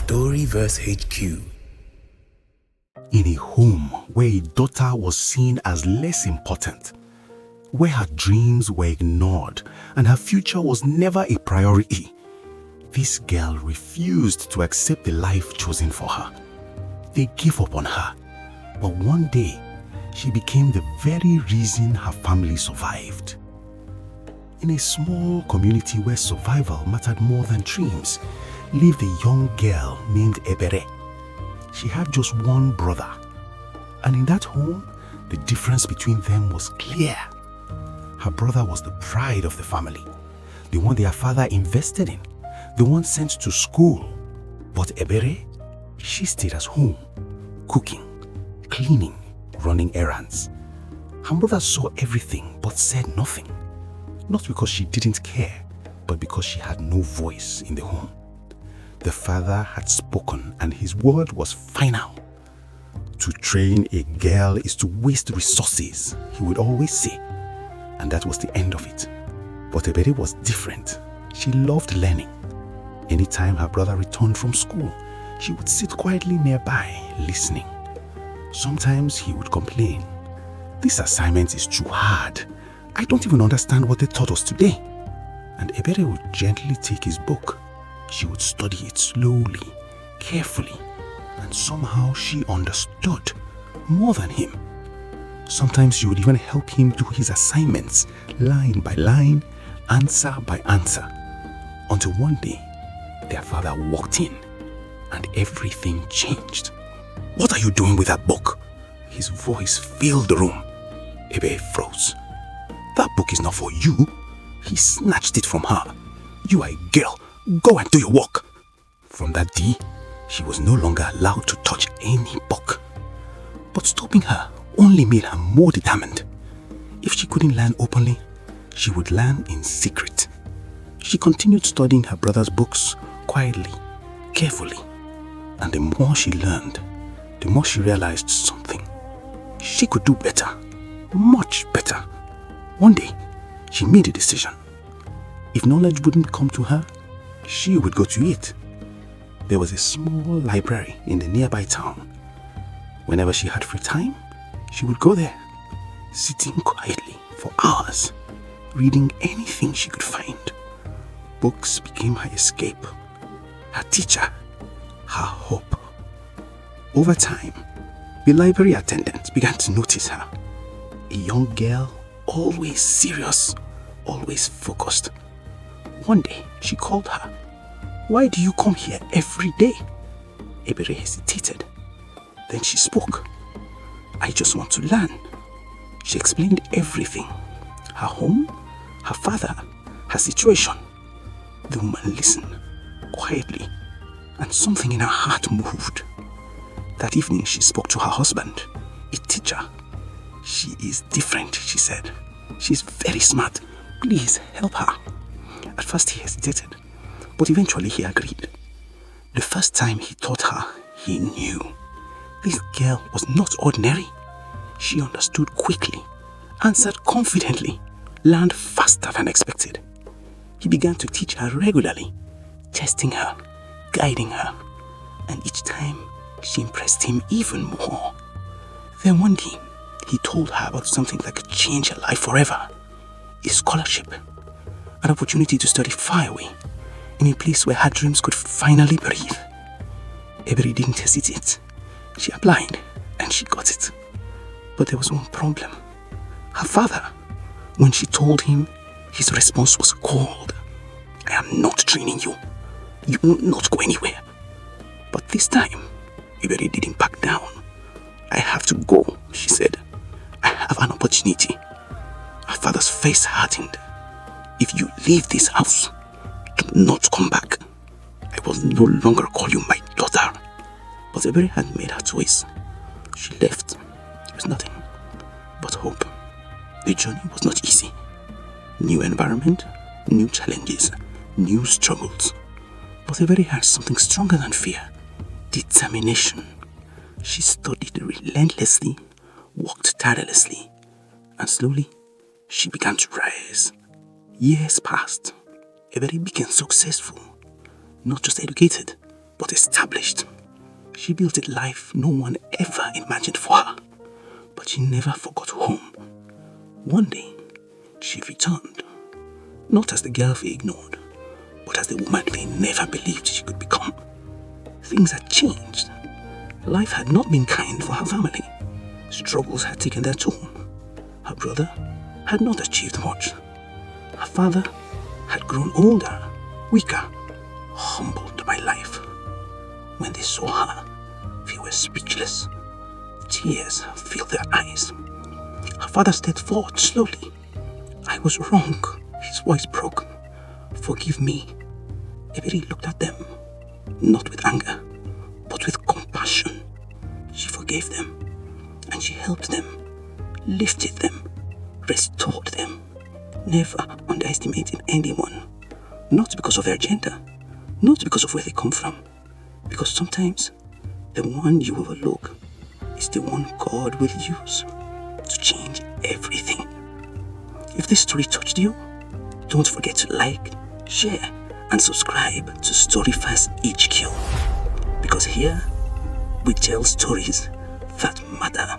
Storyverse HQ. In a home where a daughter was seen as less important, where her dreams were ignored and her future was never a priority, this girl refused to accept the life chosen for her. They gave up on her, but one day, she became the very reason her family survived. In a small community where survival mattered more than dreams, lived a young girl named Ebere. She had just one brother, and in that home, the difference between them was clear. Her brother was the pride of the family, the one their father invested in, the one sent to school. But Ebere, she stayed at home, cooking, cleaning, running errands. Her mother saw everything but said nothing. Not because she didn't care, but because she had no voice in the home. The father had spoken and his word was final. To train a girl is to waste resources, he would always say. And that was the end of it. But Ebere was different. She loved learning. Anytime her brother returned from school, she would sit quietly nearby, listening. Sometimes he would complain, "This assignment is too hard. I don't even understand what they taught us today." And Ebere would gently take his book. She would study it slowly, carefully, and somehow she understood more than him. Sometimes she would even help him do his assignments, line by line, answer by answer, until one day, their father walked in and everything changed. "What are you doing with that book?" His voice filled the room. Ebere froze. "That book is not for you." He snatched it from her. "You are a girl. Go and do your work." From that day, she was no longer allowed to touch any book. But stopping her only made her more determined. If she couldn't learn openly, she would learn in secret. She continued studying her brother's books quietly, carefully. And the more she learned, the more she realized something. She could do better, much better. One day, she made a decision. If knowledge wouldn't come to her, she would go to it. There was a small library in the nearby town. Whenever she had free time, she would go there, sitting quietly for hours, reading anything she could find. Books became her escape, her teacher, her hope. Over time, the library attendant began to notice her. A young girl, always serious, always focused. One day, she called her. "Why do you come here every day?" Ebere hesitated. Then she spoke. "I just want to learn." She explained everything. Her home, her father, her situation. The woman listened, quietly, and something in her heart moved. That evening, she spoke to her husband, a teacher. "She is different," she said. "She's very smart. Please help her." At first he hesitated, but eventually he agreed. The first time he taught her, he knew. This girl was not ordinary. She understood quickly, answered confidently, learned faster than expected. He began to teach her regularly, testing her, guiding her, and each time she impressed him even more. Then one day, he told her about something that could change her life forever. A scholarship, an opportunity to study far away, in a place where her dreams could finally breathe. Ebere didn't hesitate. She applied and she got it. But there was one problem. Her father, when she told him, his response was cold. "I am not training you. You will not go anywhere." But this time, Ebere didn't back down. "I have to go," she said. "I have an opportunity." Her father's face hardened. "If you leave this house, do not come back. I will no longer call you my daughter." But Ebere had made her choice. She left with nothing but hope. The journey was not easy. New environment, new challenges, new struggles. But Ebere had something stronger than fear. Determination. She studied relentlessly, worked tirelessly, and slowly she began to rise. Years passed. Ebere became successful, not just educated, but established. She built a life no one ever imagined for her, but she never forgot home. One day, she returned, not as the girl they ignored, but as the woman they never believed she could become. Things had changed. Life had not been kind for her family. Struggles had taken their toll. Her brother had not achieved much. Her father had grown older, weaker, humbled by life. When they saw her, they were speechless. Tears filled their eyes. Her father stepped forward slowly. "I was wrong," his voice broke. "Forgive me." Ebere looked at them, not with anger, but with compassion. She forgave them, and she helped them, lifted them, restored them, never underestimating anyone, not because of their gender, not because of where they come from, because sometimes the one you overlook is the one God will use to change everything. If this story touched you, don't forget to like, share, and subscribe to Storyfast HQ, because here we tell stories that matter.